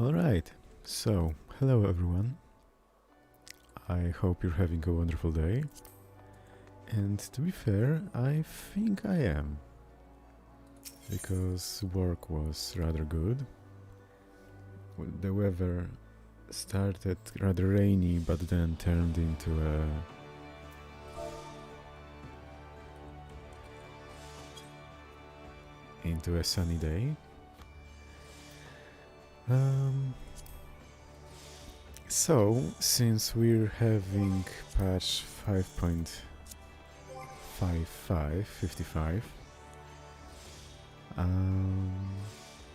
Alright, so hello everyone. I hope you're having a wonderful day. And to be fair, I think I am. Because work was rather good. The weather started rather rainy, but then turned into a sunny day. So, since we're having patch 5.55,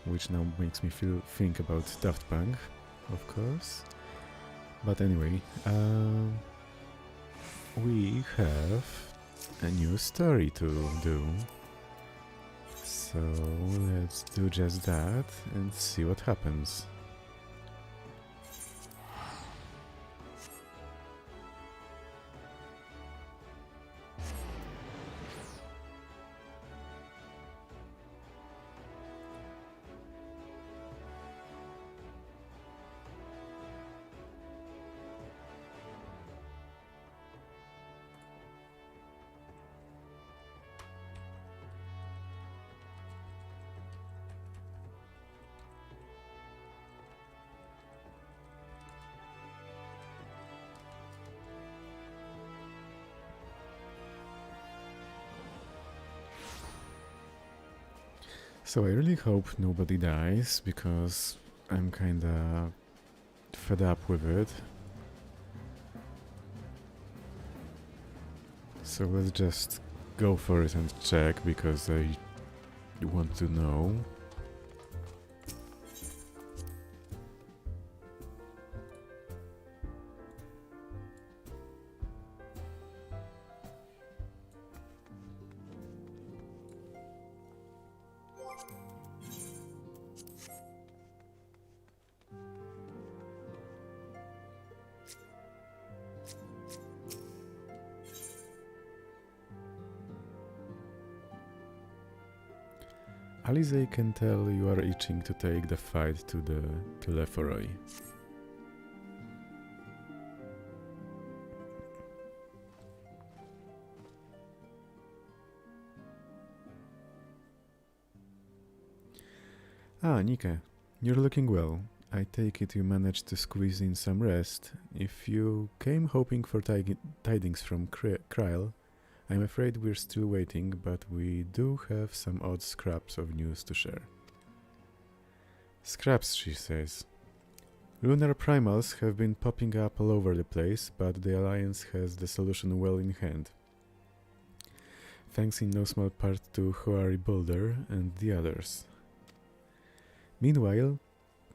which now makes me think about Daft Punk, of course. But anyway, we have a new story to do. So let's do just that and see what happens. So I really hope nobody dies, because I'm kinda fed up with it. So let's just go for it and check, because I want to know. Alize can tell you are itching to take the fight to the Telephoroi. Ah, Nika, you're looking well. I take it you managed to squeeze in some rest. If you came hoping for tidings from Kryl, I'm afraid we're still waiting, but we do have some odd scraps of news to share. Scraps, she says. Lunar primals have been popping up all over the place, but the Alliance has the solution well in hand. Thanks in no small part to Hoari Boulder and the others. Meanwhile,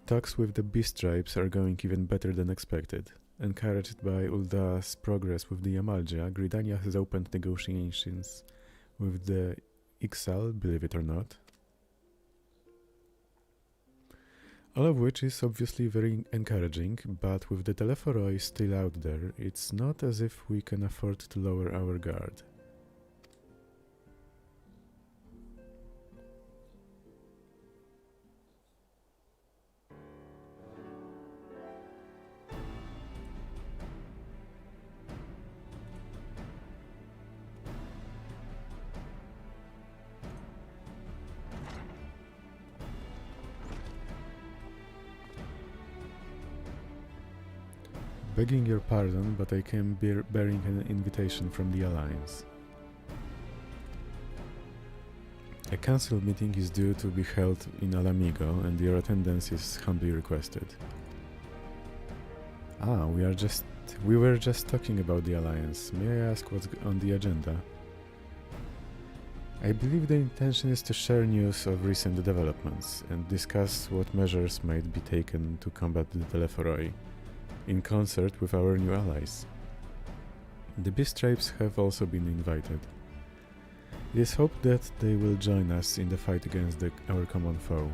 talks with the Beast Tribes are going even better than expected. Encouraged by Ulda's progress with the Amalja, Gridania has opened negotiations with the XIV, believe it or not. All of which is obviously very encouraging, but with the Telephoroi still out there, it's not as if we can afford to lower our guard. Begging your pardon, but I came bearing an invitation from the Alliance. A council meeting is due to be held in Alamigo, and your attendance is humbly requested. Ah, we were just talking about the Alliance. May I ask what's on the agenda? I believe the intention is to share news of recent developments, and discuss what measures might be taken to combat the Telephoroi, in concert with our new allies. The Beast Tribes have also been invited. It is hoped that they will join us in the fight against our common foe.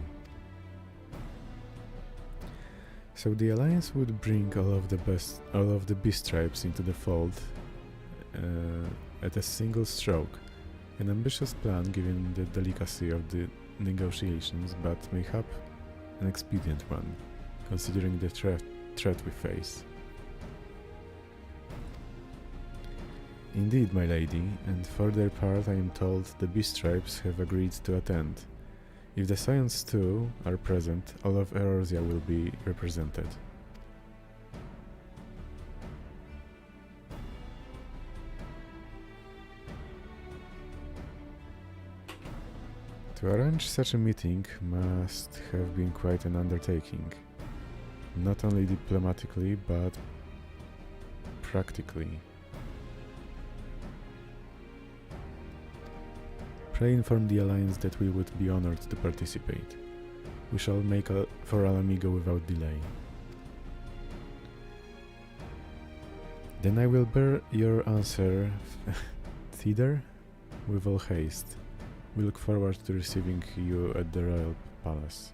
So the Alliance would bring all of the Beast Tribes into the fold at a single stroke. An ambitious plan given the delicacy of the negotiations, but mayhap an expedient one. considering the threat we face. Indeed, my lady, and for their part I am told the Beast Tribes have agreed to attend. If the Scions too are present, all of Eorzea will be represented. To arrange such a meeting must have been quite an undertaking, not only diplomatically but practically. Pray inform the Alliance that we would be honored to participate. We shall make for Alamigo without delay. Then I will bear your answer thither with all haste. We look forward to receiving you at the Royal Palace.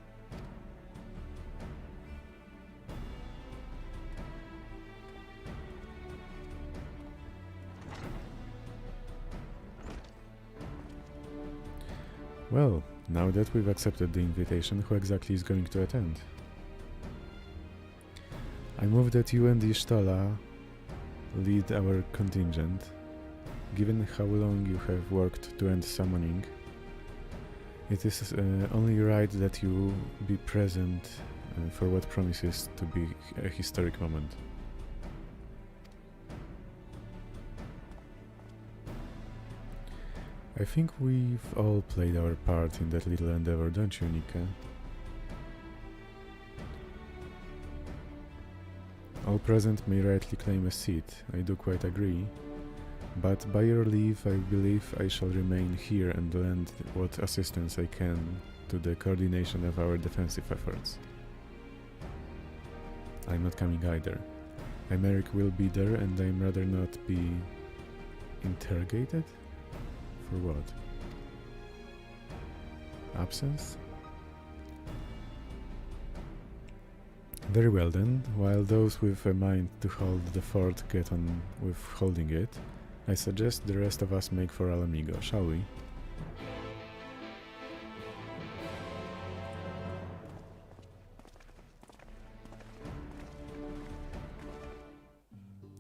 Well, now that we've accepted the invitation, who exactly is going to attend? I move that you and Y'shtola lead our contingent. Given how long you have worked to end summoning, it is only right that you be present for what promises to be a historic moment. I think we've all played our part in that little endeavor, don't you, Nika? All present may rightly claim a seat, I do quite agree. But by your leave, I believe I shall remain here and lend what assistance I can to the coordination of our defensive efforts. I'm not coming either. Aymeric will be there and I'm rather not be interrogated? For what? Absence? Very well then, while those with a mind to hold the fort get on with holding it, I suggest the rest of us make for Alamigo, shall we?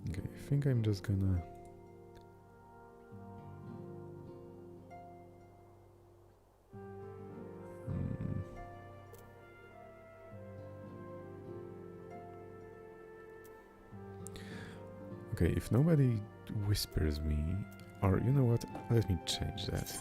Okay, I think I'm just gonna... Okay, if nobody whispers me, or you know what, let me change that.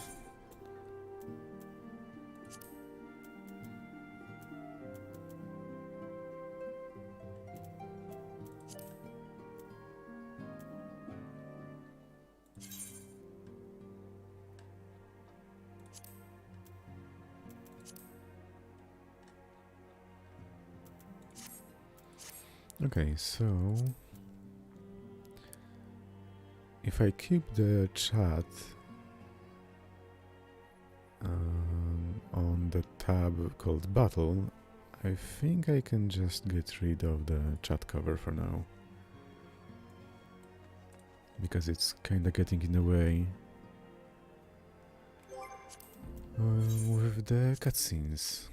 Okay, so if I keep the chat on the tab called Battle, I think I can just get rid of the chat cover for now. Because it's kinda getting in the way with the cutscenes.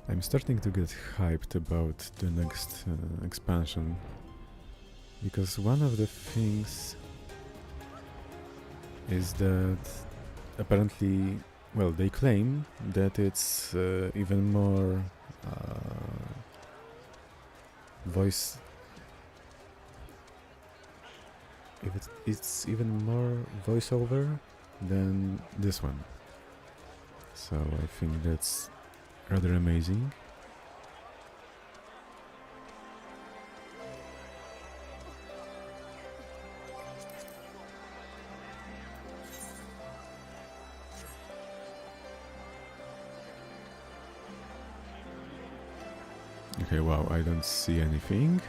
I'm starting to get hyped about the next expansion, because one of the things is that apparently, well, they claim that it's even more voice... it's even more voiceover than this one. So I think that's rather amazing. Okay, wow, I don't see anything.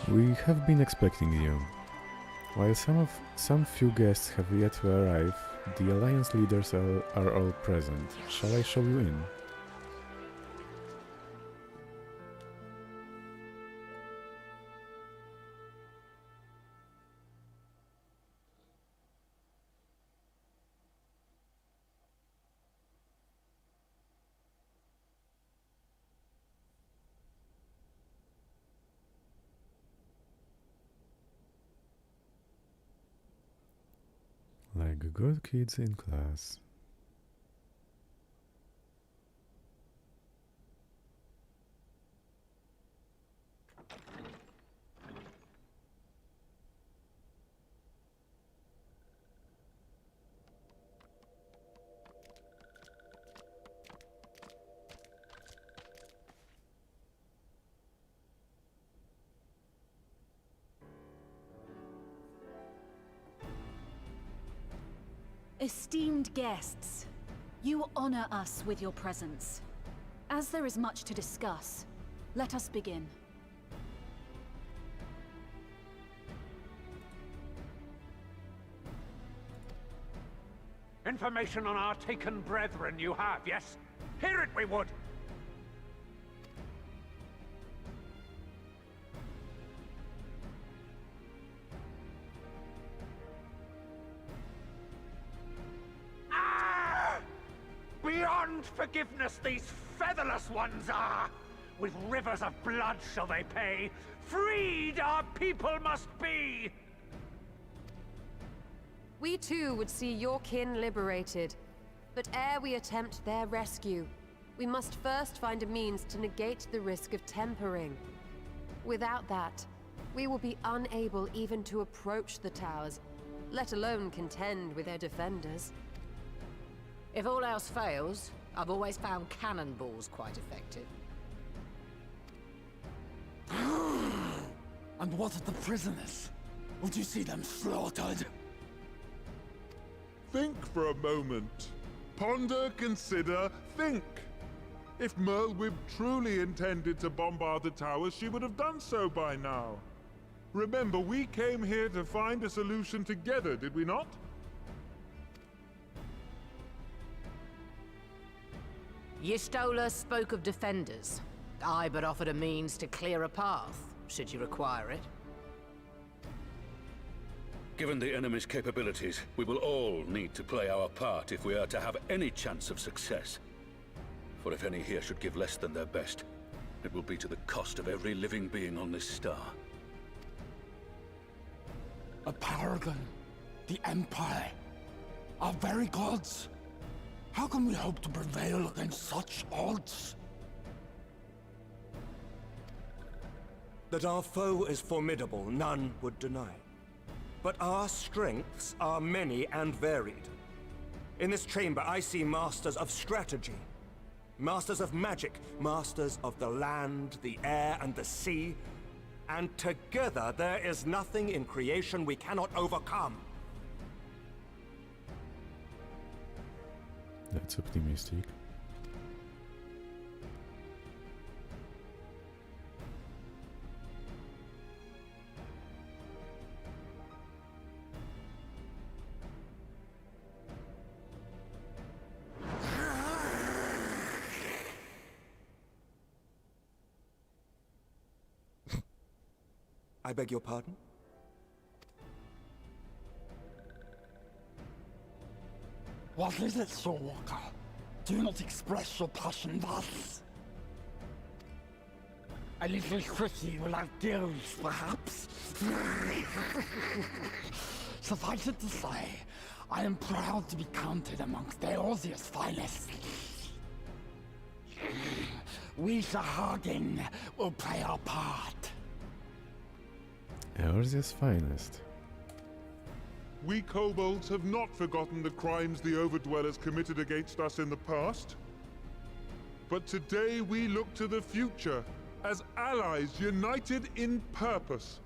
We have been expecting you. While some few guests have yet to arrive, the Alliance leaders are all present. Shall I show you in? Like good kids in class. Esteemed guests, you honor us with your presence. As there is much to discuss, let us begin. Information on our taken brethren you have, yes? Hear it we would! Beyond forgiveness these featherless ones are! With rivers of blood shall they pay. Freed our people must be! We too would see your kin liberated. But ere we attempt their rescue, we must first find a means to negate the risk of tempering. Without that, we will be unable even to approach the towers, let alone contend with their defenders. If all else fails, I've always found cannonballs quite effective. And what of the prisoners? Would you see them slaughtered? Think for a moment. Ponder, consider, think. If Merlwyb truly intended to bombard the towers, she would have done so by now. Remember, we came here to find a solution together, did we not? Y'shtola spoke of defenders. I but offered a means to clear a path, should you require it. Given the enemy's capabilities, we will all need to play our part if we are to have any chance of success. For if any here should give less than their best, it will be to the cost of every living being on this star. A paragon. The Empire. Our very gods. How can we hope to prevail against such odds? That our foe is formidable, none would deny. But our strengths are many and varied. In this chamber, I see masters of strategy, masters of magic, masters of the land, the air, and the sea. And together, there is nothing in creation we cannot overcome. That's optimistic. I beg your pardon? What is it, Soulwalker? Do not express your passion thus. A little tricky without gills, perhaps? Suffice it to say, I am proud to be counted amongst Eorzea's finest. We Sahagin will play our part. Eorzea's finest. We kobolds have not forgotten the crimes the Overdwellers committed against us in the past. but today we look to the future as allies united in purpose.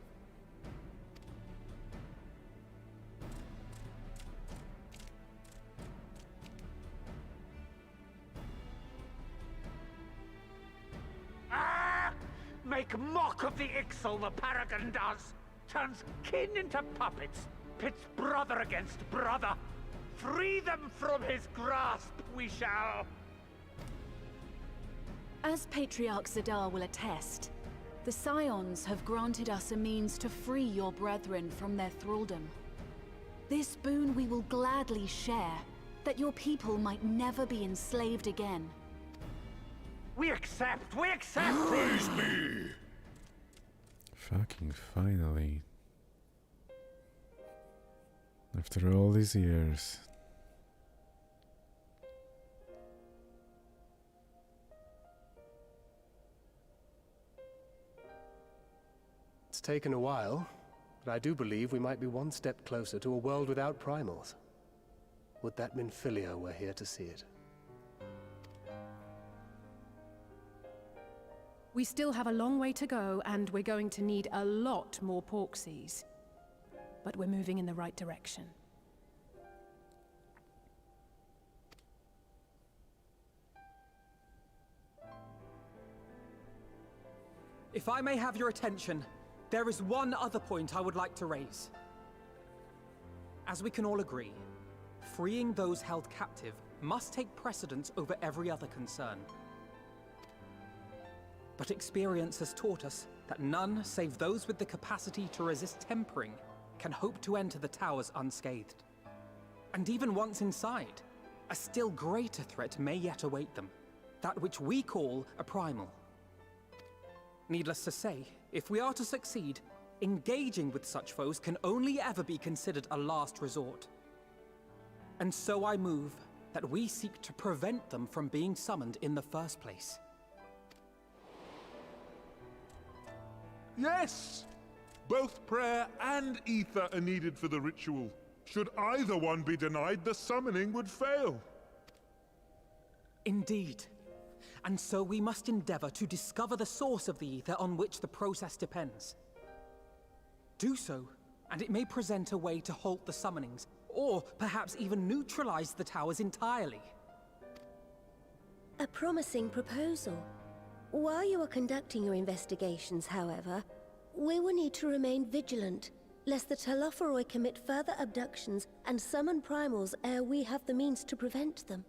Make mock of the Ixal, the Paragon does! Turns kin into puppets, pits brother against brother! Free them from his grasp, we shall! As Patriarch Zadar will attest, the Scions have granted us a means to free your brethren from their thraldom. This boon we will gladly share, that your people might never be enslaved again. We accept! We accept! Praise me! Fucking finally. After all these years. It's taken a while, but I do believe we might be one step closer to a world without primals. Would that Minfilia were here to see it. We still have a long way to go, and we're going to need a lot more Porksies. But we're moving in the right direction. If I may have your attention, there is one other point I would like to raise. As we can all agree, freeing those held captive must take precedence over every other concern. But experience has taught us that none save those with the capacity to resist tempering can hope to enter the towers unscathed. And even once inside, a still greater threat may yet await them, that which we call a primal. Needless to say, if we are to succeed, engaging with such foes can only ever be considered a last resort. And so I move that we seek to prevent them from being summoned in the first place. Yes! Both prayer and ether are needed for the ritual. Should either one be denied, the summoning would fail. Indeed. And so we must endeavor to discover the source of the ether on which the process depends. Do so, and it may present a way to halt the summonings, or perhaps even neutralize the towers entirely. A promising proposal. While you are conducting your investigations, however, we will need to remain vigilant, lest the Telophoroi commit further abductions and summon primals ere we have the means to prevent them.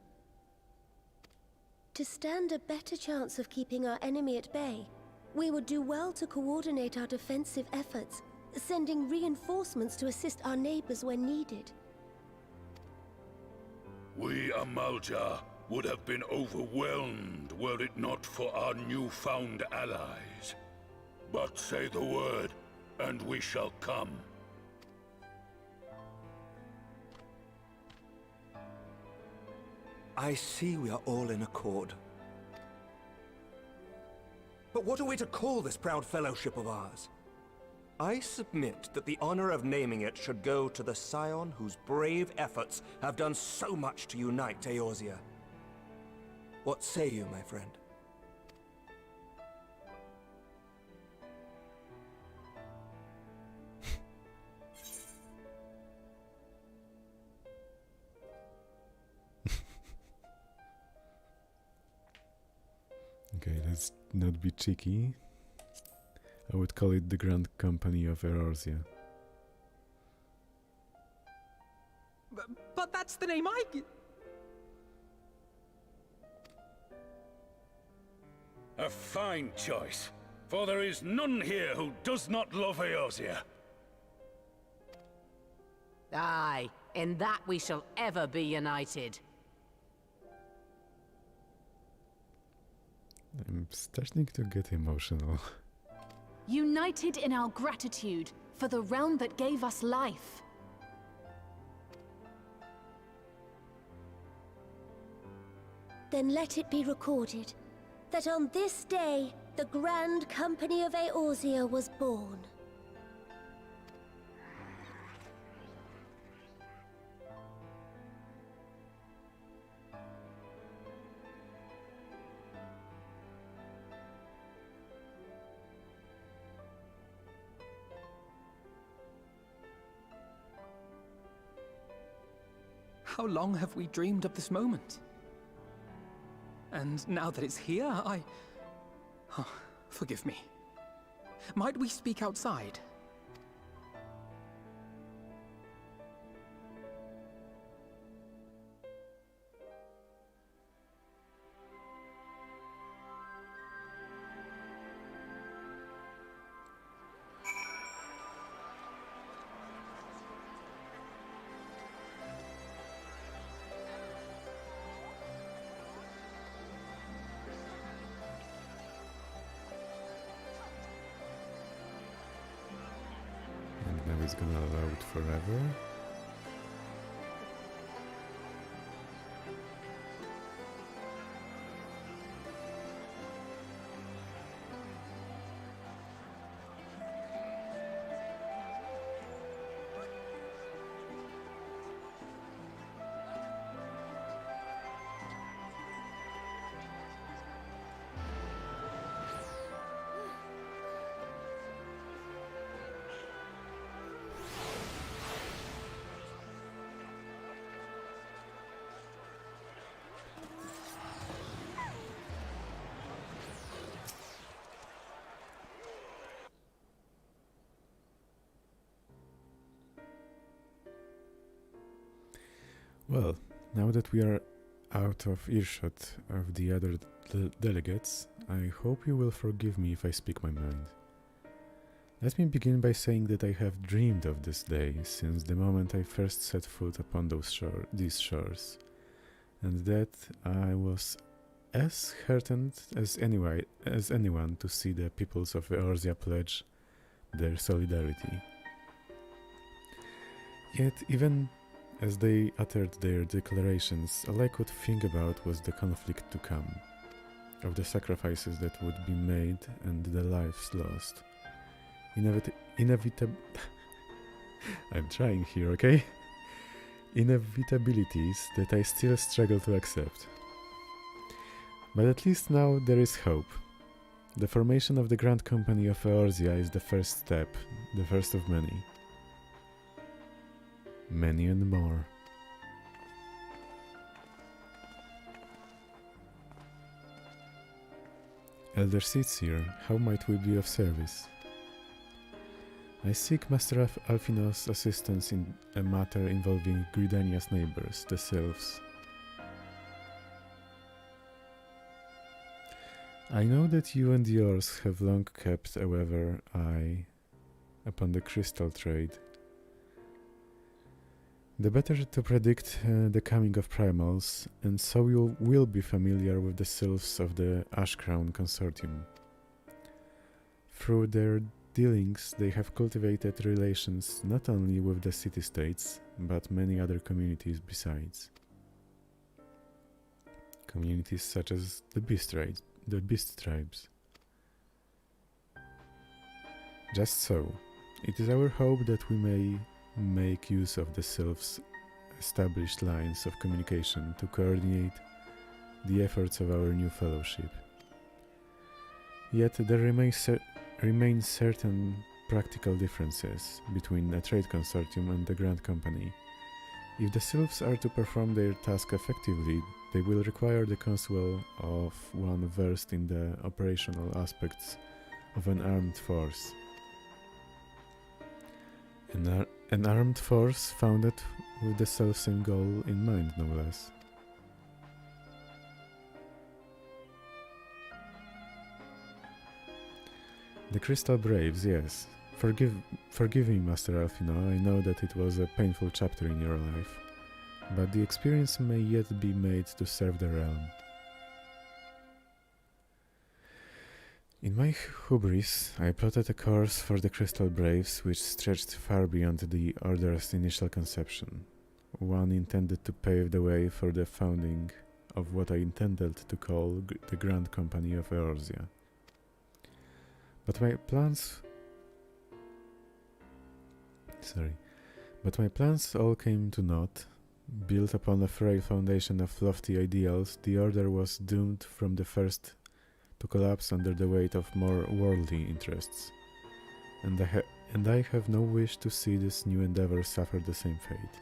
To stand a better chance of keeping our enemy at bay, we would do well to coordinate our defensive efforts, sending reinforcements to assist our neighbors when needed. We, Amalja, would have been overwhelmed were it not for our newfound allies. But say the word, and we shall come. I see we are all in accord. But what are we to call this proud fellowship of ours? I submit that the honor of naming it should go to the Scion whose brave efforts have done so much to unite Eorzea. What say you, my friend? Okay, let's not be cheeky. I would call it the Grand Company of Eorzea. But that's the name I... A fine choice, for there is none here who does not love Eorzea. Aye, in that we shall ever be united. I'm starting to get emotional. United in our gratitude for the realm that gave us life. Then let it be recorded that on this day, the Grand Company of Eorzea was born. How long have we dreamed of this moment? And now that it's here, Oh, forgive me. Might we speak outside? Now it's gonna load forever. Well, now that we are out of earshot of the other delegates, I hope you will forgive me if I speak my mind. Let me begin by saying that I have dreamed of this day since the moment I first set foot upon these shores, and that I was as heartened as anyone to see the peoples of Eorzea pledge their solidarity. Yet, even as they uttered their declarations, all I could think about was the conflict to come, of the sacrifices that would be made and the lives lost. I'm trying here, okay? Inevitabilities that I still struggle to accept. But at least now there is hope. The formation of the Grand Company of Eorzea is the first step, the first of many. Many and more. Elder Seedsir, how might we be of service? I seek Master Alfino's assistance in a matter involving Gridania's neighbors, the Sylphs. I know that you and yours have long kept a weather eye upon the crystal trade. The better to predict the coming of primals, and so you will be familiar with the sylphs of the Ashcrown Consortium. Through their dealings, they have cultivated relations not only with the city-states, but many other communities besides. Communities such as the Beast Tribes. Just so, it is our hope that we may make use of the Sylphs' established lines of communication to coordinate the efforts of our new fellowship. Yet there remain certain practical differences between a trade consortium and the Grand Company. If the Sylphs are to perform their task effectively, they will require the counsel of one versed in the operational aspects of an armed force. An armed force founded with the self-same goal in mind, no less. The Crystal Braves, yes. Forgive me, Master Alfino, I know that it was a painful chapter in your life, but the experience may yet be made to serve the realm. In my hubris, I plotted a course for the Crystal Braves which stretched far beyond the Order's initial conception, one intended to pave the way for the founding of what I intended to call the Grand Company of Eorzea. But my plans all came to naught. Built upon a frail foundation of lofty ideals, the Order was doomed from the first to collapse under the weight of more worldly interests, and I have no wish to see this new endeavor suffer the same fate.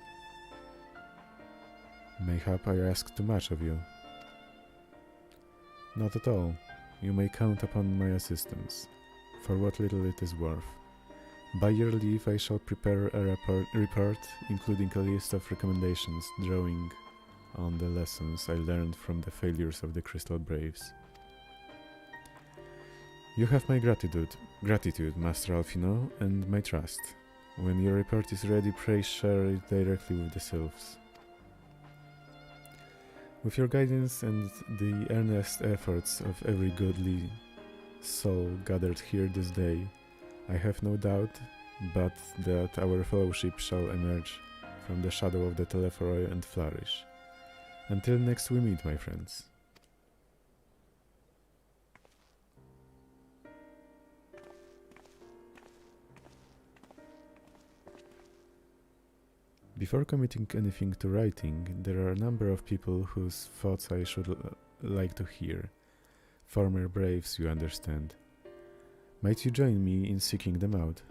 Mayhap I ask too much of you. Not at all. You may count upon my assistance, for what little it is worth. By your leave, I shall prepare a report including a list of recommendations drawing on the lessons I learned from the failures of the Crystal Braves. You have my gratitude, Master Alfino, and my trust. When your report is ready, pray share it directly with the Sylphs. With your guidance and the earnest efforts of every godly soul gathered here this day, I have no doubt but that our fellowship shall emerge from the shadow of the Telephoroi and flourish. Until next we meet, my friends. Before committing anything to writing, there are a number of people whose thoughts I should like to hear. Former braves, you understand. Might you join me in seeking them out?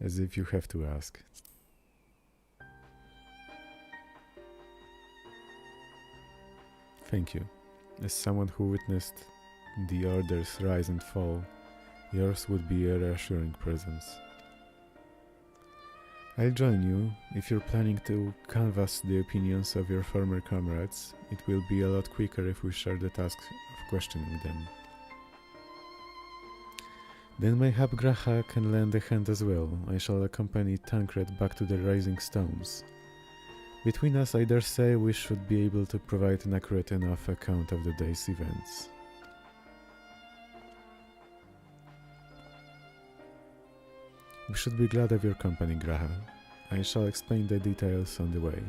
As if you have to ask. Thank you. As someone who witnessed the Order's rise and fall, yours would be a reassuring presence. I'll join you. If you're planning to canvass the opinions of your former comrades, it will be a lot quicker if we share the task of questioning them. Then mayhap Graha can lend a hand as well. I shall accompany Tancred back to the Rising Stones. Between us, I dare say we should be able to provide an accurate enough account of the day's events. We should be glad of your company, Graha. I shall explain the details on the way.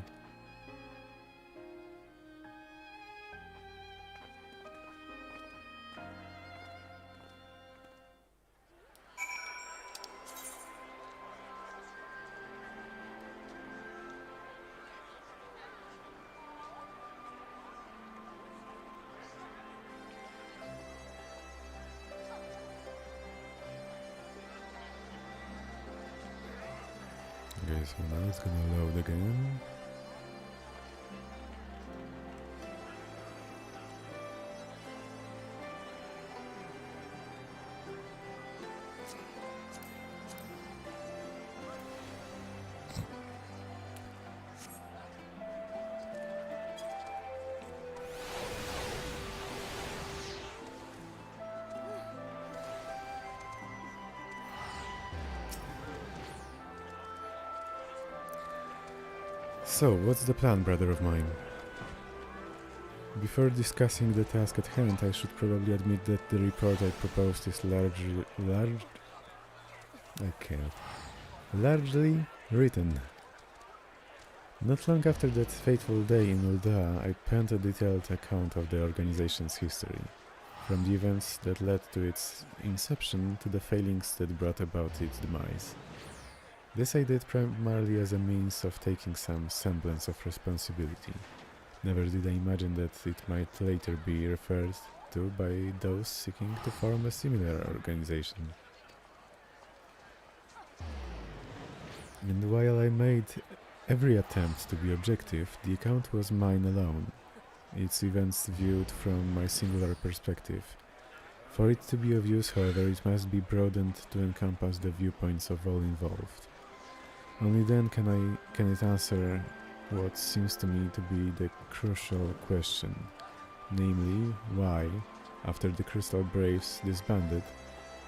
Okay, so now it's gonna load again. So, what's the plan, brother of mine? Before discussing the task at hand, I should probably admit that the report I proposed is largely written. Not long after that fateful day in Ulda, I penned a detailed account of the organization's history, from the events that led to its inception to the failings that brought about its demise. This I did primarily as a means of taking some semblance of responsibility. Never did I imagine that it might later be referred to by those seeking to form a similar organization. And while I made every attempt to be objective, the account was mine alone, its events viewed from my singular perspective. For it to be of use, however, it must be broadened to encompass the viewpoints of all involved. Only then can it answer what seems to me to be the crucial question, namely, why, after the Crystal Braves disbanded,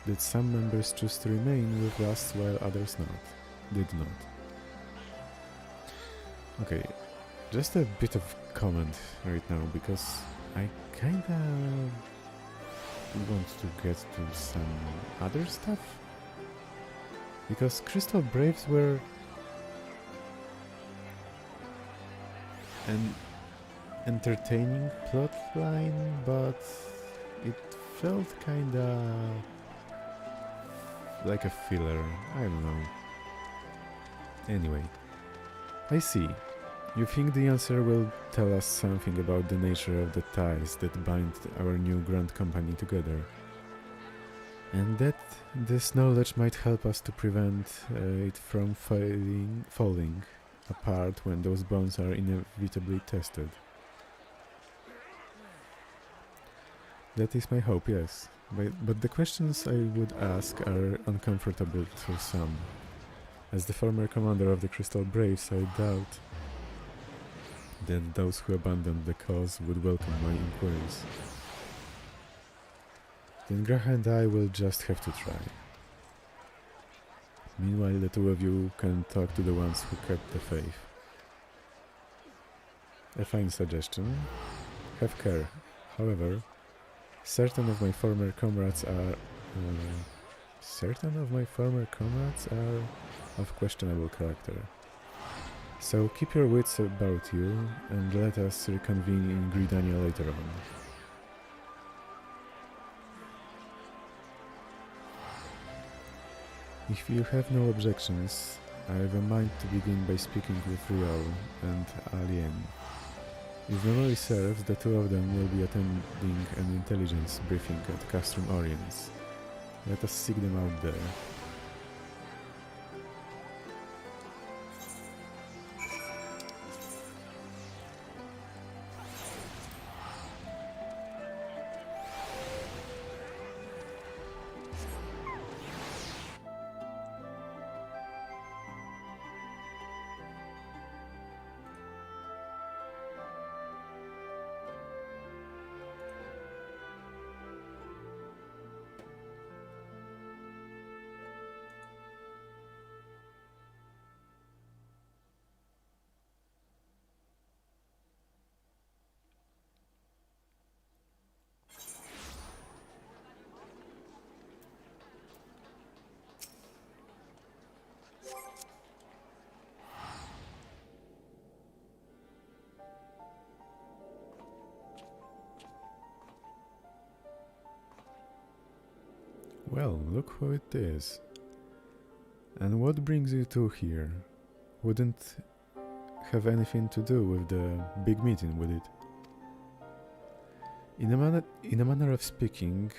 did some members choose to remain with us while others did not? Okay, just a bit of comment right now, because I kinda want to get to some other stuff. Because Crystal Braves were an entertaining plotline, but it felt kinda like a filler. I don't know. Anyway, I see. You think the answer will tell us something about the nature of the ties that bind our new Grand Company together. And that this knowledge might help us to prevent it from falling apart when those bonds are inevitably tested. That is my hope, yes. But the questions I would ask are uncomfortable to some. As the former commander of the Crystal Braves, I doubt that those who abandoned the cause would welcome my inquiries. Then Graha and I will just have to try. Meanwhile, the two of you can talk to the ones who kept the faith. A fine suggestion. Have care. However, certain of my former comrades are of questionable character. So keep your wits about you and let us reconvene in Gridania later on. If you have no objections, I have a mind to begin by speaking with Riol and Alien. If memory serves, the two of them will be attending an intelligence briefing at Castrum Oriens. Let us seek them out there. Well, look who it is. And what brings you two here? Wouldn't have anything to do with the big meeting, would it? In a manner of speaking,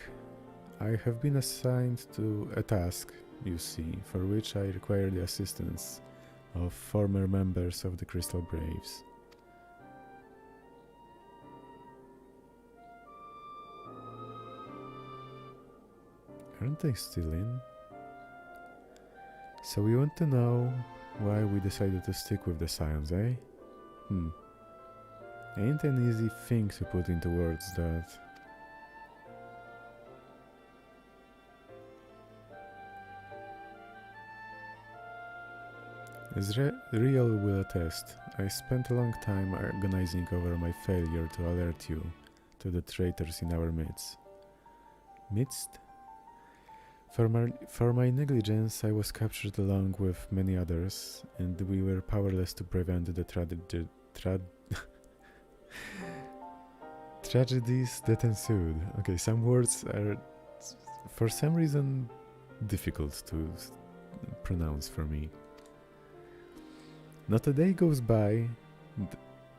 I have been assigned to a task, you see, for which I require the assistance of former members of the Crystal Braves. Aren't they still in? So you want to know why we decided to stick with the Scions, eh? Ain't an easy thing to put into words, that. As Riel will attest, I spent a long time agonizing over my failure to alert you to the traitors in our midst. For my negligence, I was captured along with many others, and we were powerless to prevent the tragedies that ensued. Okay, some words are, for some reason, difficult to pronounce for me. Not a day goes by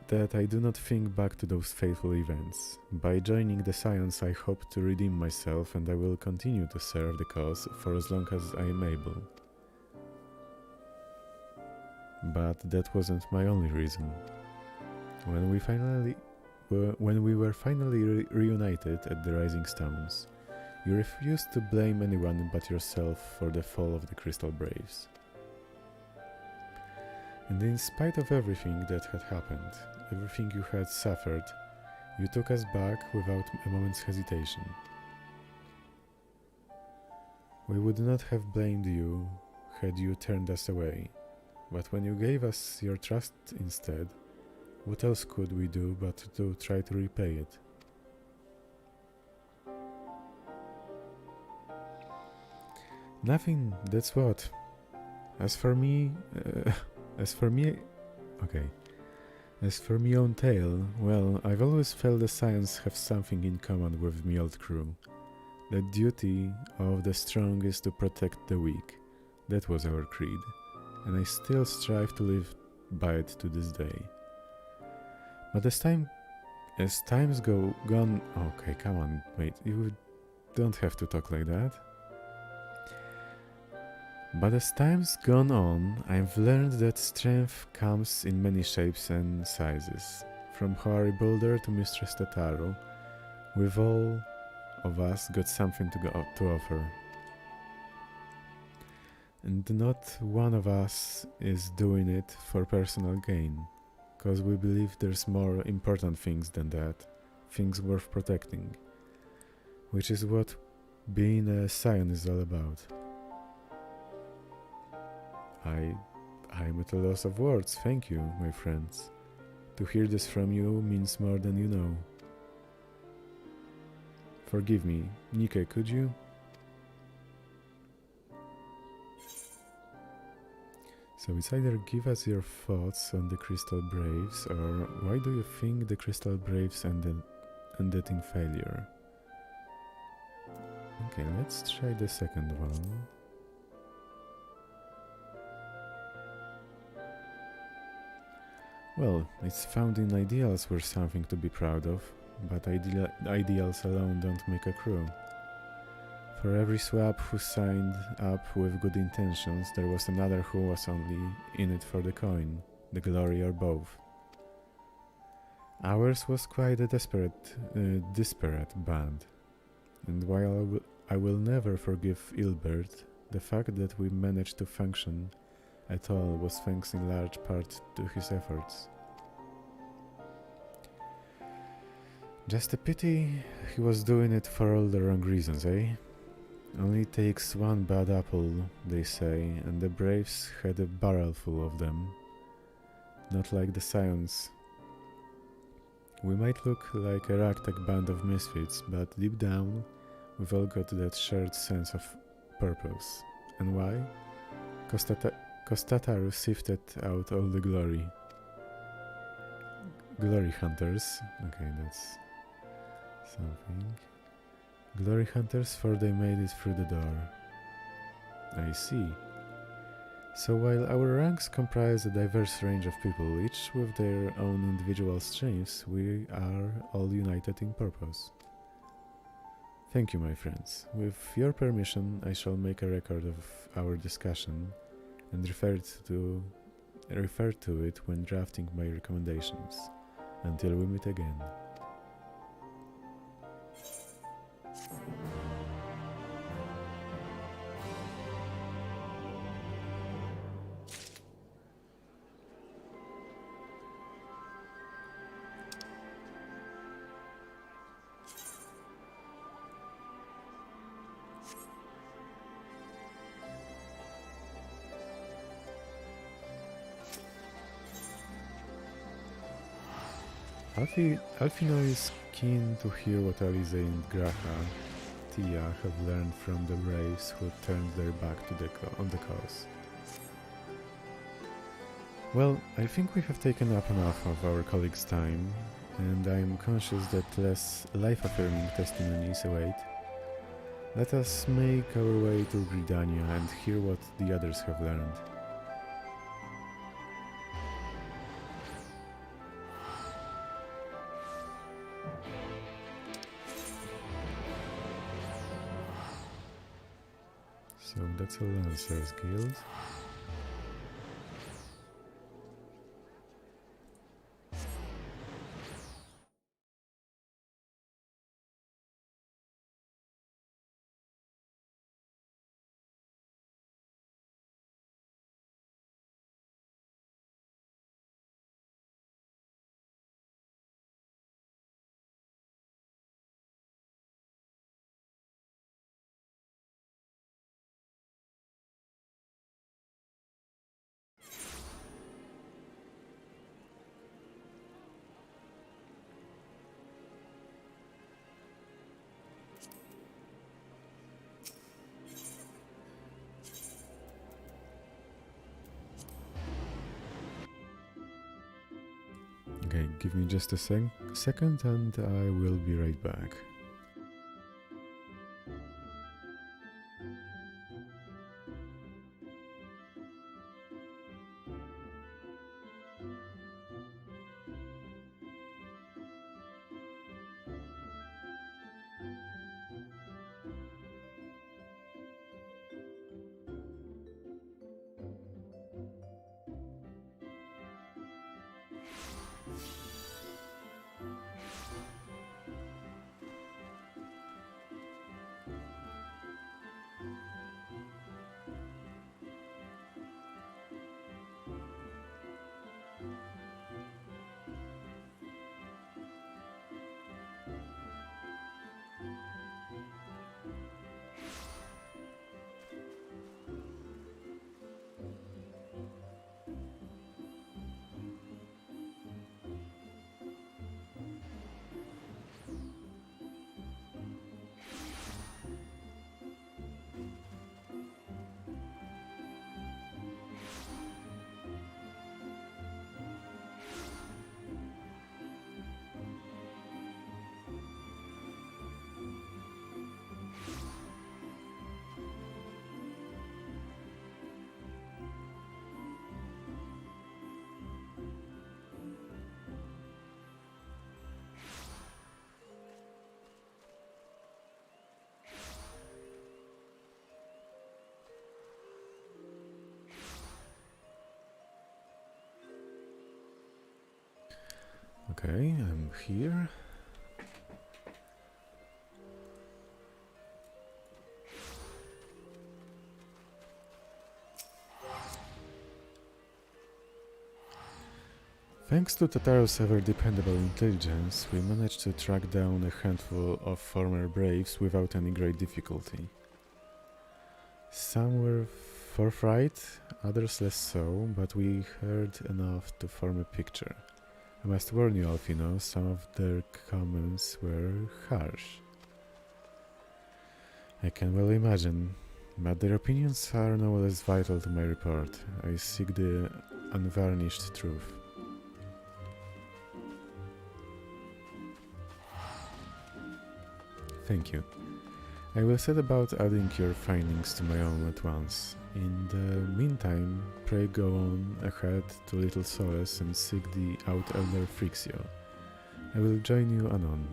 that I do not think back to those fateful events. By joining the Scions, I hope to redeem myself, and I will continue to serve the cause for as long as I am able. But that wasn't my only reason. When we were finally reunited at the Rising Stones, you refused to blame anyone but yourself for the fall of the Crystal Braves. And in spite of everything that had happened, everything you had suffered, you took us back without a moment's hesitation. We would not have blamed you had you turned us away, but when you gave us your trust instead, what else could we do but to try to repay it? Nothing, that's what. As for me own tale, well, I've always felt the Scions have something in common with me old crew. The duty of the strong is to protect the weak. That was our creed, and I still strive to live by it to this day. But as times go gone, okay, come on, wait, you don't have to talk like that. But as time's gone on, I've learned that strength comes in many shapes and sizes. From Hoary Boulder to Mistress Tataru, we've all of us got something to offer. And not one of us is doing it for personal gain, cause we believe there's more important things than that, things worth protecting, which is what being a Scion is all about. I'm at a loss of words, thank you, my friends. To hear this from you means more than you know. Forgive me, Nike, could you? So it's either give us your thoughts on the Crystal Braves, or why do you think the Crystal Braves ended in failure? Okay, let's try the second one. Well, it's founding ideals were something to be proud of, but ideals alone don't make a crew. For every swap who signed up with good intentions, there was another who was only in it for the coin, the glory or both. Ours was quite a disparate band, and while I will never forgive Ilbert, the fact that we managed to function at all was thanks in large part to his efforts. Just a pity he was doing it for all the wrong reasons, eh? Only takes one bad apple, they say, and the Braves had a barrel full of them. Not like the Scions. We might look like a ragtag band of misfits, but deep down, we've all got that shared sense of purpose. And why? 'Cause Tataru sifted out all the glory. Glory hunters. Okay, that's something. Glory hunters, for they made it through the door. I see. So while our ranks comprise a diverse range of people, each with their own individual strengths, we are all united in purpose. Thank you, my friends. With your permission, I shall make a record of our discussion and refer to it when drafting my recommendations. Until we meet again. Alfino is keen to hear what Alize and Graha, Tia, have learned from the Braves who turned their back on the cause. Well, I think we have taken up enough of our colleagues' time, and I am conscious that less life-affirming testimonies await. Let us make our way to Gridania and hear what the others have learned. So that's a Lancer's Guild. Okay, give me just a second and I will be right back. Okay, I'm here. Thanks to Tataro's ever-dependable intelligence, we managed to track down a handful of former Braves without any great difficulty. Some were forthright, others less so, but we heard enough to form a picture. I must warn you, Alfino, some of their comments were harsh. I can well imagine, but their opinions are no less vital to my report. I seek the unvarnished truth. Thank you. I will set about adding your findings to my own at once. In the meantime, pray go on ahead to Little Solace and seek the out Elder Frixio. I will join you anon.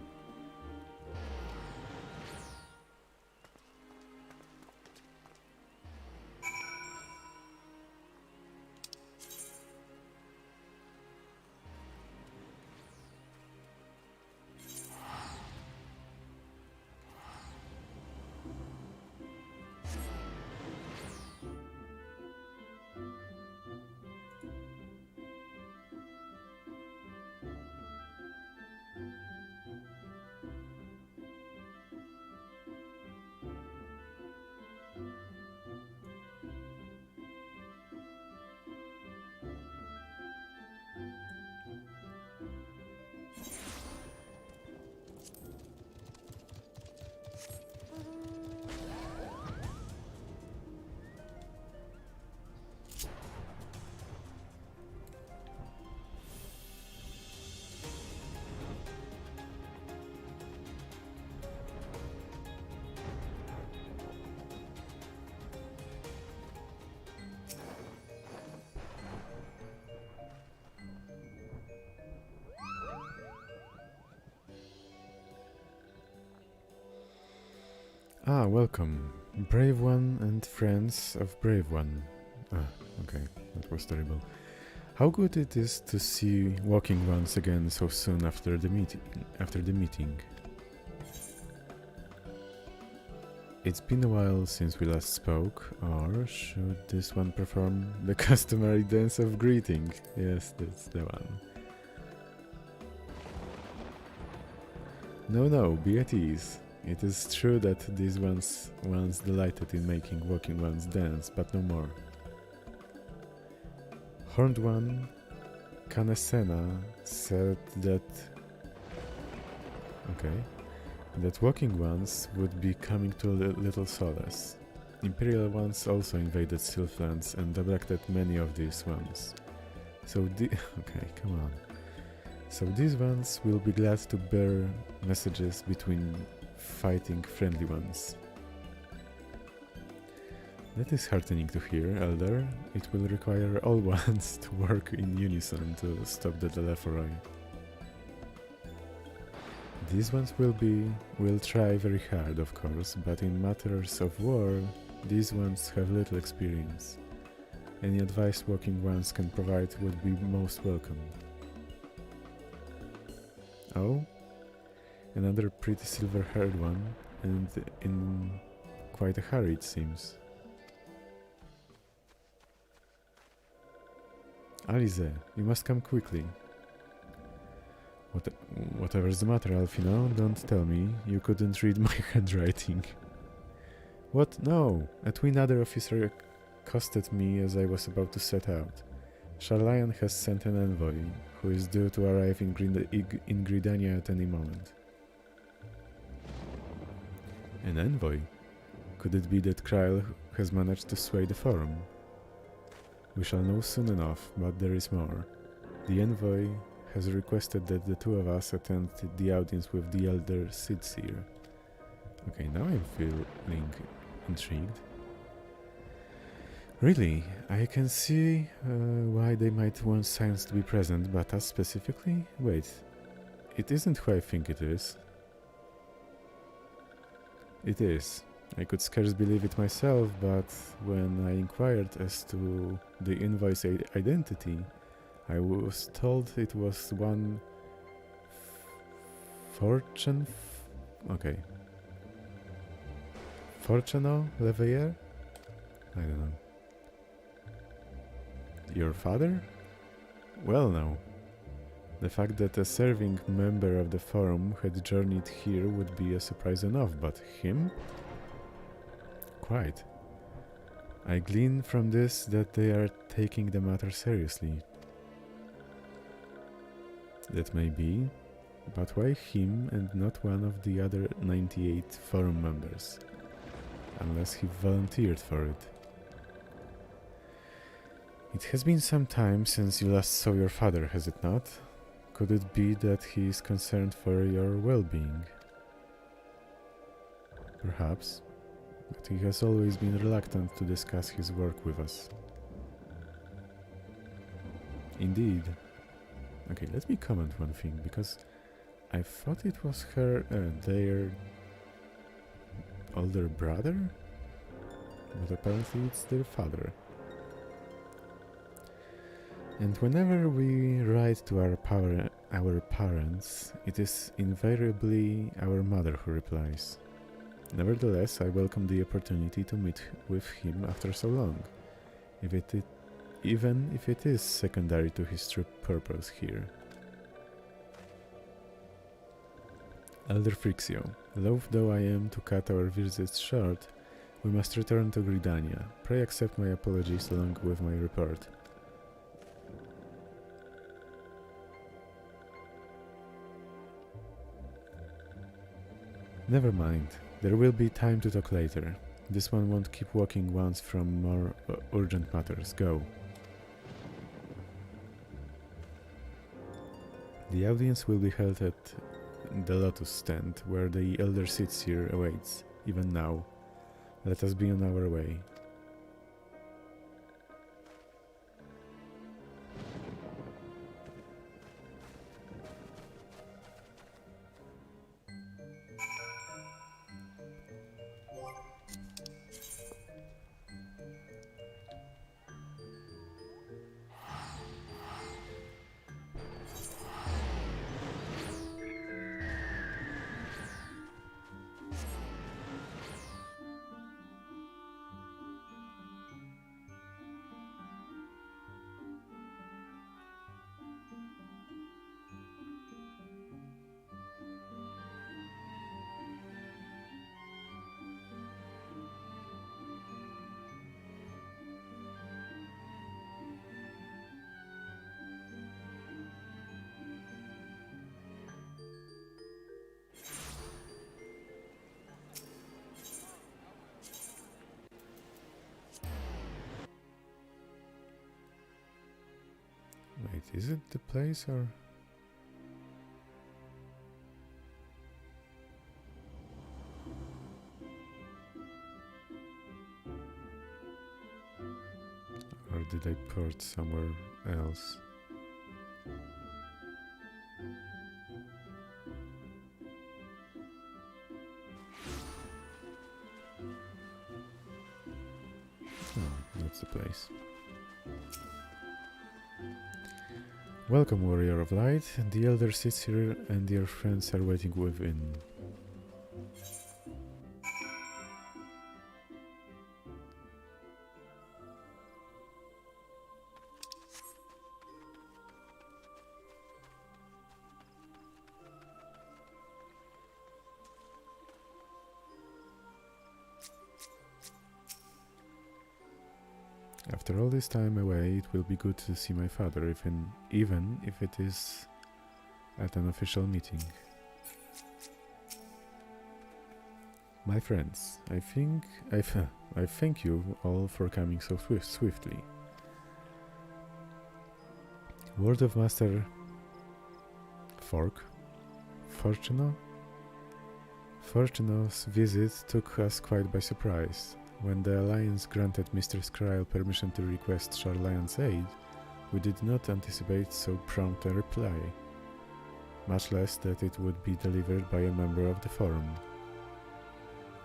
Ah, welcome. Brave One and friends of Brave One. Ah, okay, that was terrible. How good it is to see walking once again so soon after the meeting. It's been a while since we last spoke, or should this one perform the customary dance of greeting? Yes, that's the one. No, be at ease. It is true that these ones once delighted in making walking ones dance, but no more. Horned One, Canesena, said that walking ones would be coming to Little Solace. Imperial ones also invaded Sylphlands and abducted many of these ones. So So these ones will be glad to bear messages between fighting friendly ones. That is heartening to hear, Elder. It will require all ones to work in unison to stop the Telephoroi. These ones will try very hard, of course, but in matters of war, these ones have little experience. Any advice walking ones can provide would be most welcome. Oh? Another pretty silver-haired one, and in quite a hurry it seems. Alize, you must come quickly. Whatever's the matter, Alfino, don't tell me you couldn't read my handwriting. What? No! A twin other officer accosted me as I was about to set out. Sharlayan has sent an envoy, who is due to arrive in Gridania at any moment. An envoy? Could it be that Kryl has managed to sway the forum? We shall know soon enough, but there is more. The envoy has requested that the two of us attend the audience with the Elder Sidseer. Okay, now I'm feeling intrigued. Really, I can see why they might want science to be present, but us specifically? Wait, it isn't who I think it is. It is. I could scarce believe it myself, but when I inquired as to the envoy's identity, I was told it was one Okay. Fortuno Leveilleur? I don't know. Your father? Well, no. The fact that a serving member of the Forum had journeyed here would be a surprise enough, but him? Quite. I glean from this that they are taking the matter seriously. That may be, but why him and not one of the other 98 Forum members? Unless he volunteered for it. It has been some time since you last saw your father, has it not? Could it be that he is concerned for your well-being? Perhaps, but he has always been reluctant to discuss his work with us. Indeed. Okay, let me comment one thing, because I thought it was their older brother, but apparently it's their father. And whenever we write to our parents, it is invariably our mother who replies. Nevertheless, I welcome the opportunity to meet with him after so long, even if it is secondary to his true purpose here. Elder Frixio, loath though I am to cut our visits short, we must return to Gridania. Pray accept my apologies along with my report. Never mind, there will be time to talk later. This one won't keep walking once from more urgent matters. Go. The audience will be held at the Lotus stand, where the Elder Sitseer awaits, even now. Let us be on our way. Wait, is it the place or... Or did I port somewhere else? Oh, that's the place. Welcome, Warrior of Light. The Elder Sitseer and your friends are waiting within. After all this time away, it will be good to see my father, even if it is at an official meeting. My friends, I thank you all for coming so swiftly. Word of Master Fortuno's visit took us quite by surprise. When the Alliance granted Mr. Skryl permission to request Charlayan's aid, we did not anticipate so prompt a reply, much less that it would be delivered by a member of the Forum.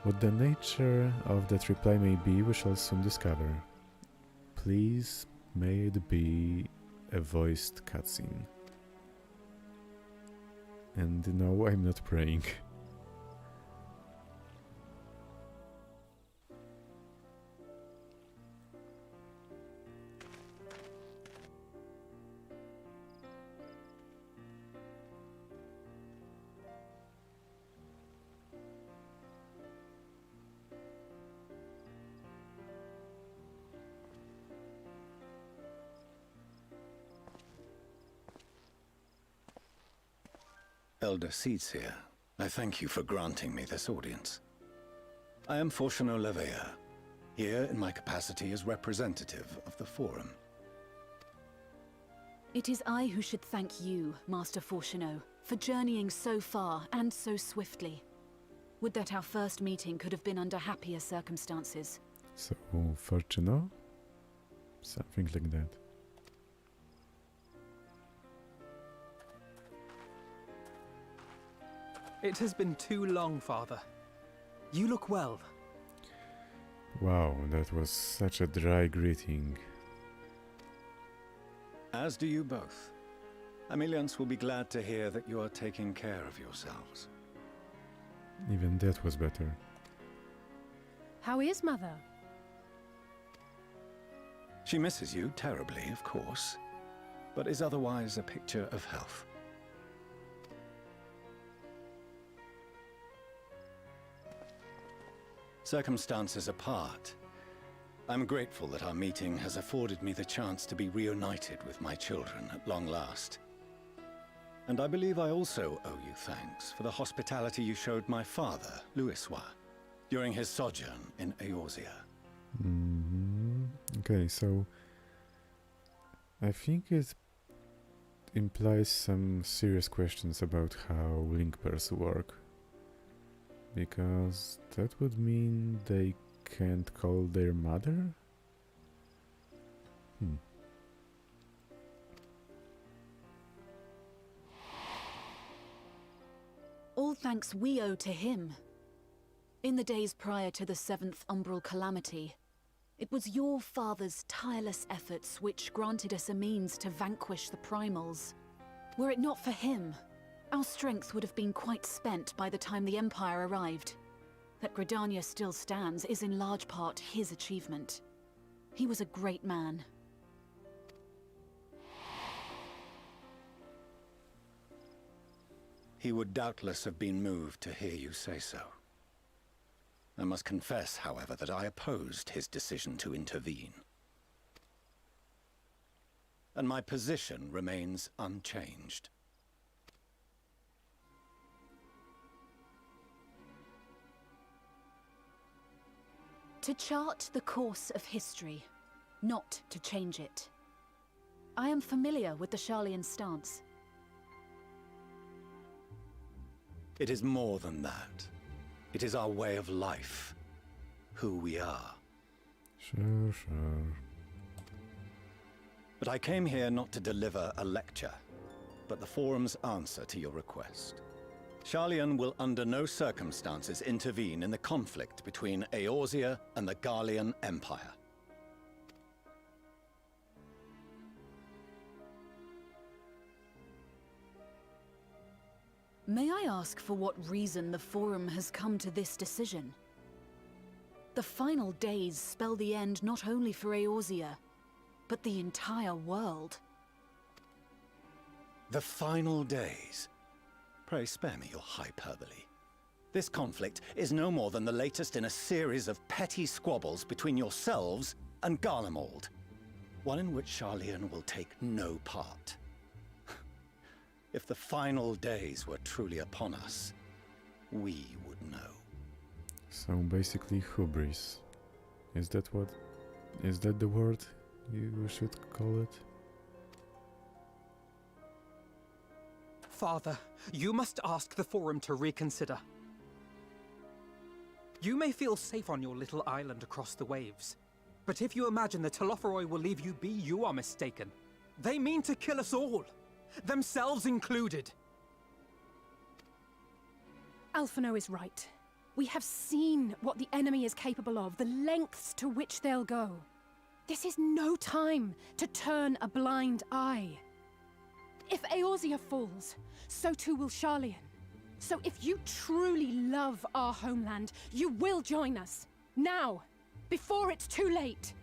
What the nature of that reply may be, we shall soon discover. Please, may it be a voiced cutscene. And no, I'm not praying. Elder Seedseer, I thank you for granting me this audience. I am Fortuno Levea, here in my capacity as representative of the Forum. It is I who should thank you, Master Fortuno, for journeying so far and so swiftly. Would that our first meeting could have been under happier circumstances. So, Fortuno? Something like that. It has been too long, Father. You look well. Wow, that was such a dry greeting. As do you both. Ameliance will be glad to hear that you are taking care of yourselves. Even that was better. How is Mother? She misses you terribly, of course, but is otherwise a picture of health. Circumstances apart, I'm grateful that our meeting has afforded me the chance to be reunited with my children at long last. And I believe I also owe you thanks for the hospitality you showed my father, Louisois, during his sojourn in Eorzea. Okay, so I think it implies some serious questions about how link pairs work. Because that would mean they can't call their mother? All thanks we owe to him. In the days prior to the 7th Umbral Calamity, it was your father's tireless efforts which granted us a means to vanquish the Primals. Were it not for him, our strength would have been quite spent by the time the Empire arrived. That Gridania still stands is in large part his achievement. He was a great man. He would doubtless have been moved to hear you say so. I must confess, however, that I opposed his decision to intervene. And my position remains unchanged. To chart the course of history, not to change it. I am familiar with the Sharlayan stance. It is more than that. It is our way of life. Who we are. Sure. But I came here not to deliver a lecture, but the Forum's answer to your request. Sharlayan will under no circumstances intervene in the conflict between Eorzea and the Garlean Empire. May I ask for what reason the Forum has come to this decision? The final days spell the end not only for Eorzea, but the entire world. The final days? Pray spare me your hyperbole. This conflict is no more than the latest in a series of petty squabbles between yourselves and Garlemald, one in which Sharlayan will take no part. If the final days were truly upon us, we would know. So basically hubris. Is that the word you should call it? Father, you must ask the Forum to reconsider. You may feel safe on your little island across the waves, but if you imagine the Telophoroi will leave you be, you are mistaken. They mean to kill us all, themselves included. Alphino is right. We have seen what the enemy is capable of, the lengths to which they'll go. This is no time to turn a blind eye. If Eorzea falls, so too will Sharlayan. So if you truly love our homeland, you will join us. Now! Before it's too late!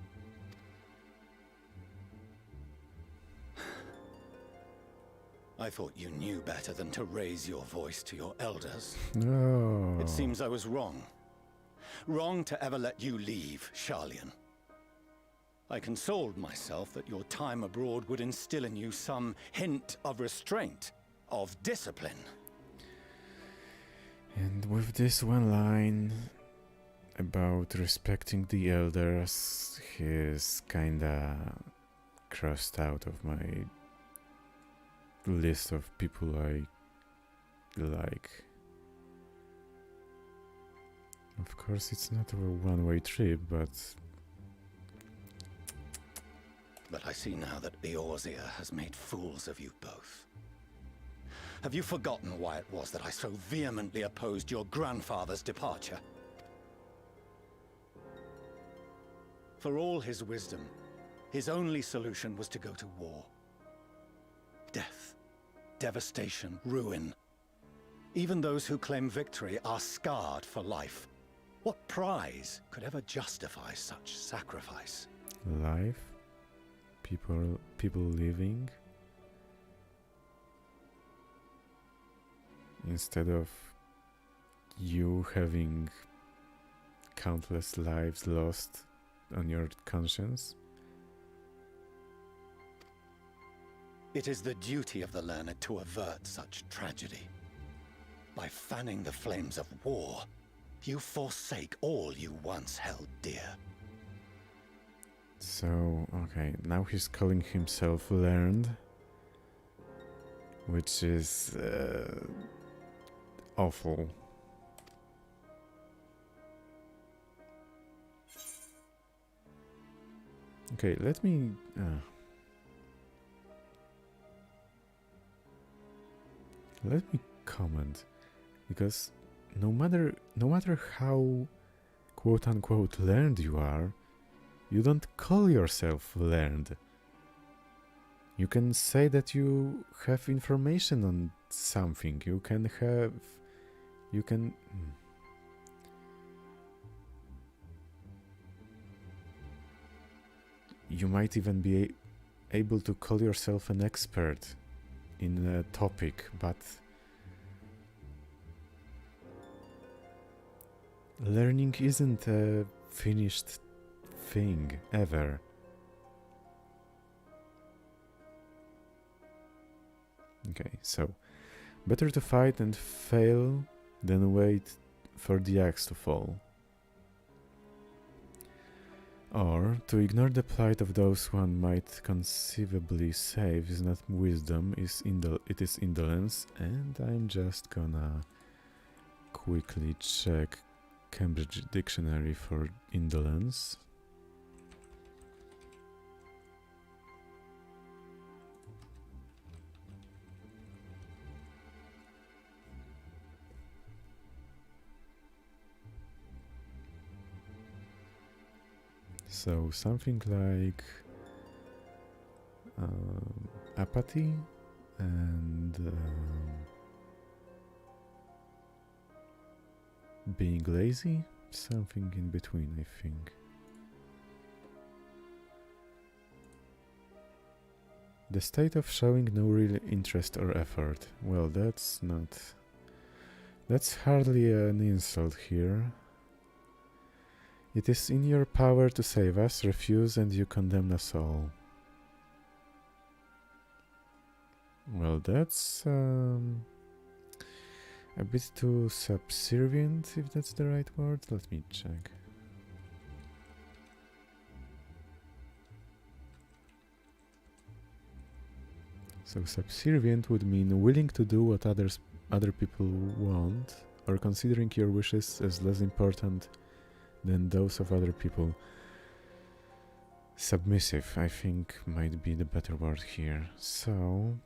I thought you knew better than to raise your voice to your elders. No. It seems I was wrong. Wrong to ever let you leave, Sharlayan. I consoled myself that your time abroad would instill in you some hint of restraint, of discipline. And with this one line about respecting the elders, he's kinda crossed out of my list of people I like. Of course, it's not a one-way trip, but I see now that Eorzea has made fools of you both. Have you forgotten why it was that I so vehemently opposed your grandfather's departure? For all his wisdom, his only solution was to go to war. Death, devastation, ruin. Even those who claim victory are scarred for life. What prize could ever justify such sacrifice? life, people living, instead of you having countless lives lost on your conscience. It is the duty of the learned to avert such tragedy. By fanning the flames of war, you forsake all you once held dear. So, okay, now he's calling himself learned, which is awful. Okay, let me comment, because no matter how quote unquote learned you are, you don't call yourself learned. You can say that you have information on something. You might even be able to call yourself an expert in a topic, but learning isn't a finished thing ever. Okay, so better to fight and fail than wait for the axe to fall. Or to ignore the plight of those one might conceivably save is not wisdom, it is indolence, and I'm just gonna quickly check Cambridge Dictionary for indolence. So something like apathy and being lazy, something in between, I think. The state of showing no real interest or effort. Well, that's hardly an insult here. It is in your power to save us, refuse and you condemn us all. Well, that's a bit too subservient, if that's the right word. Let me check. So subservient would mean willing to do what other people want, or considering your wishes as less important than those of other people. Submissive, I think, might be the better word here. So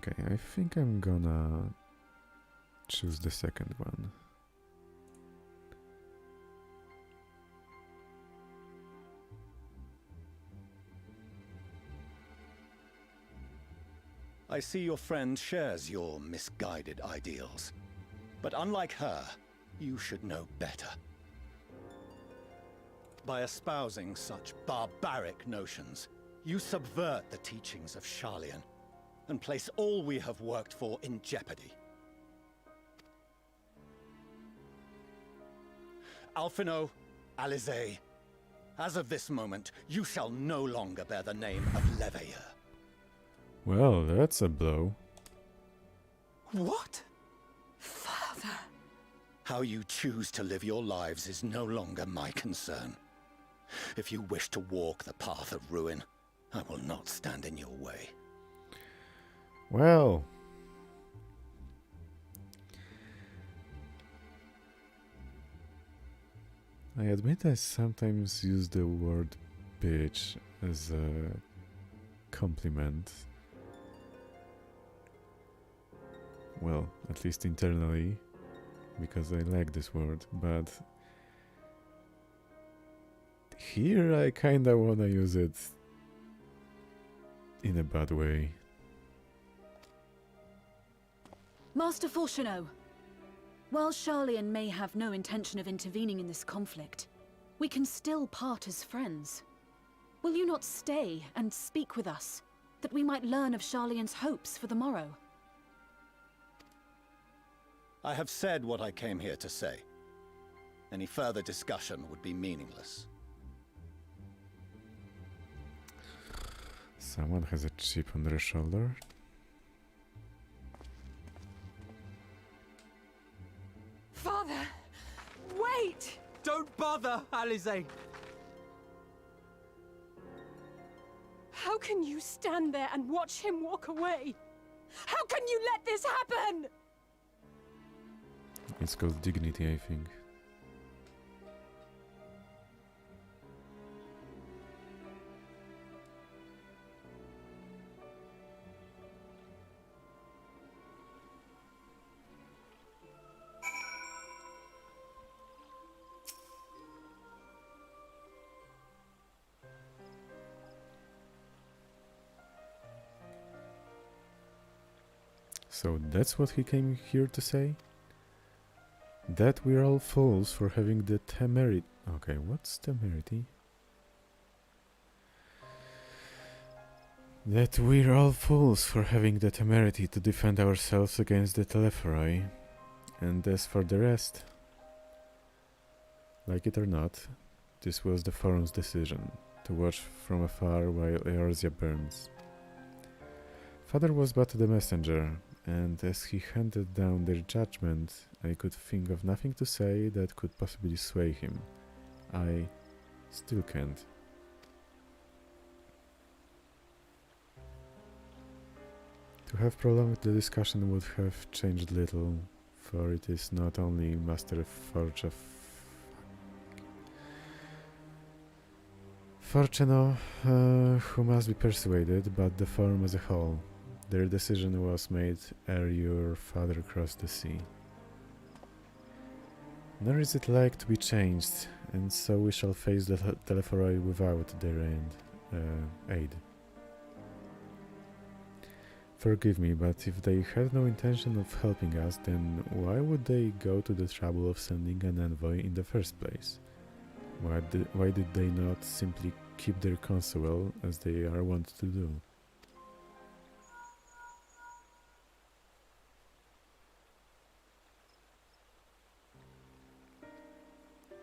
Okay, I think I'm gonna choose the second one. I see your friend shares your misguided ideals. But unlike her, you should know better. By espousing such barbaric notions, you subvert the teachings of Sharlayan and place all we have worked for in jeopardy. Alphino, Alizé, as of this moment, you shall no longer bear the name of Leveilleur. Well, that's a blow. What? Father. How you choose to live your lives is no longer my concern. If you wish to walk the path of ruin, I will not stand in your way. Well, I admit I sometimes use the word bitch as a compliment. Well, at least internally, because I like this word, but here I kinda wanna use it in a bad way. Master Fourcheneau, while Sharlayan may have no intention of intervening in this conflict, we can still part as friends. Will you not stay and speak with us, that we might learn of Sharlayan's hopes for the morrow? I have said what I came here to say. Any further discussion would be meaningless. Someone has a chip on their shoulder. Father! Wait! Don't bother, Alizé! How can you stand there and watch him walk away? How can you let this happen? It's called dignity, I think. So that's what he came here to say? That we're all fools for having the temerity. Okay, what's temerity? That we're all fools for having the temerity to defend ourselves against the Telephoroi. And as for the rest, like it or not, this was the Forum's decision, to watch from afar while Eorzea burns. Father was but the messenger, and as he handed down their judgment, I could think of nothing to say that could possibly sway him. I still can't. To have prolonged the discussion would have changed little, for it is not only Master Fourcheneau who must be persuaded, but the Forum as a whole. Their decision was made ere your father crossed the sea. Nor is it like to be changed, and so we shall face the Telephoroi without their aid. Forgive me, but if they had no intention of helping us, then why would they go to the trouble of sending an envoy in the first place? Why did they not simply keep their counsel as they are wont to do?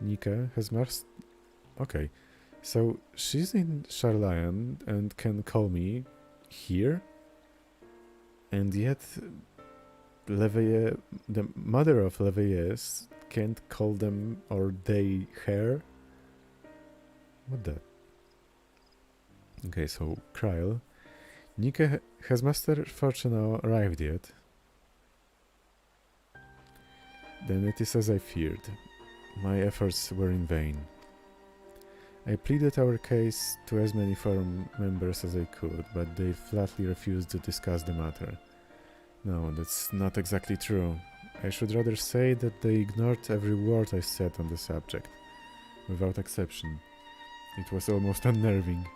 Nika has mastered... Okay, so she's in Sharlayan and can call me here? And yet Leveilleur, the mother of Leveilleur, can't call them or they her? What the? Okay, so Kryl. Nika, has Master Fourcheneau arrived yet? Then it is as I feared. My efforts were in vain. I pleaded our case to as many forum members as I could, but they flatly refused to discuss the matter. No, that's not exactly true. I should rather say that they ignored every word I said on the subject, without exception. It was almost unnerving.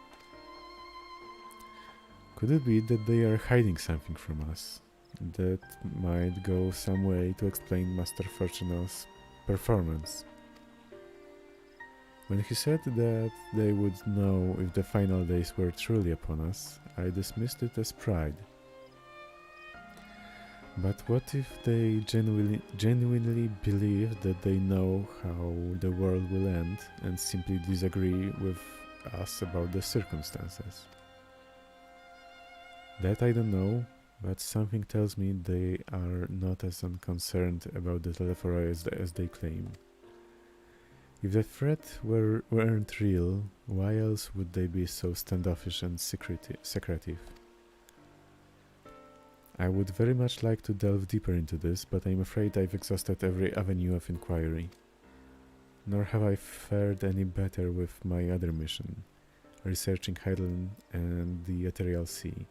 Could it be that they are hiding something from us? That might go some way to explain Master Fortuna's performance. When he said that they would know if the final days were truly upon us, I dismissed it as pride. But what if they genuinely believe that they know how the world will end and simply disagree with us about the circumstances? That I don't know, but something tells me they are not as unconcerned about the Telephoroi as they claim. If the threat weren't real, why else would they be so standoffish and secretive? I would very much like to delve deeper into this, but I'm afraid I've exhausted every avenue of inquiry. Nor have I fared any better with my other mission, researching Hydaelyn and the Ethereal Sea.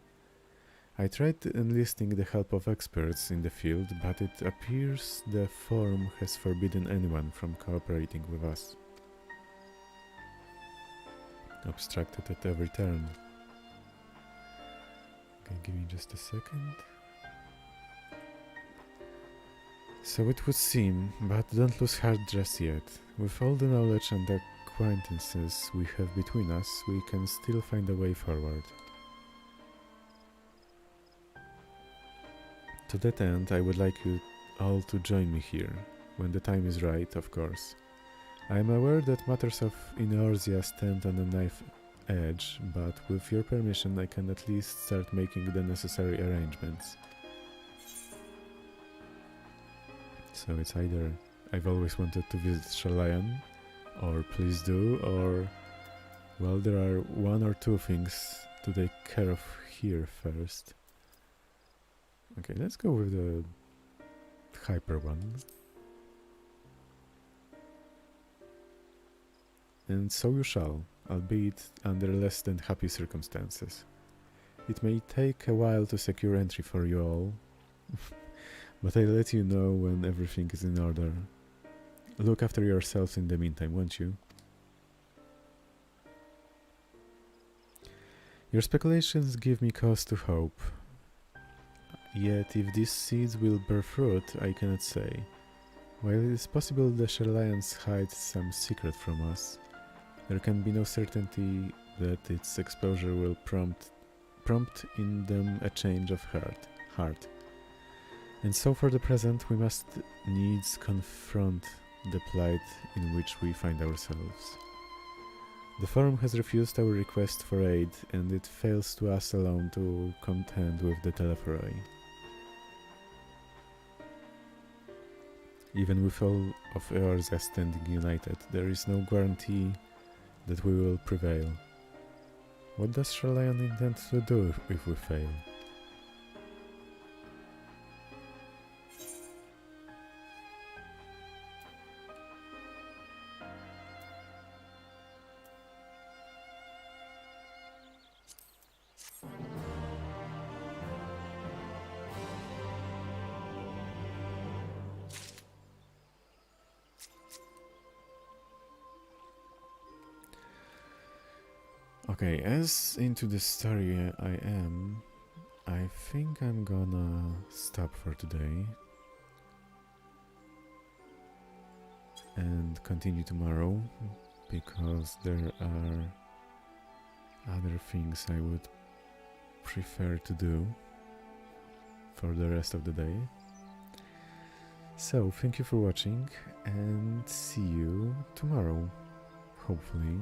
I tried enlisting the help of experts in the field, but it appears the Forum has forbidden anyone from cooperating with us. Obstructed at every turn. Okay, give me just a second. So it would seem, but don't lose heart just yet. With all the knowledge and acquaintances we have between us, we can still find a way forward. To that end, I would like you all to join me here, when the time is right, of course. I am aware that matters of Inorsia stand on a knife edge, but with your permission I can at least start making the necessary arrangements. So it's either I've always wanted to visit Sharlayan, or please do, or well, there are one or two things to take care of here first. Okay, let's go with the hyper one. And so you shall, albeit under less than happy circumstances. It may take a while to secure entry for you all, but I'll let you know when everything is in order. Look after yourselves in the meantime, won't you? Your speculations give me cause to hope. Yet if these seeds will bear fruit, I cannot say. While it is possible the Sharlayans hide some secret from us, there can be no certainty that its exposure will prompt in them a change of heart. And so for the present we must needs confront the plight in which we find ourselves. The Forum has refused our request for aid, and it fails to us alone to contend with the Telephoroi. Even with all of Eorzea standing united, there is no guarantee that we will prevail. What does Sharlayan intend to do if we fail? Okay, as into the story I am, I think I'm gonna stop for today and continue tomorrow, because there are other things I would prefer to do for the rest of the day. So, thank you for watching and see you tomorrow, hopefully.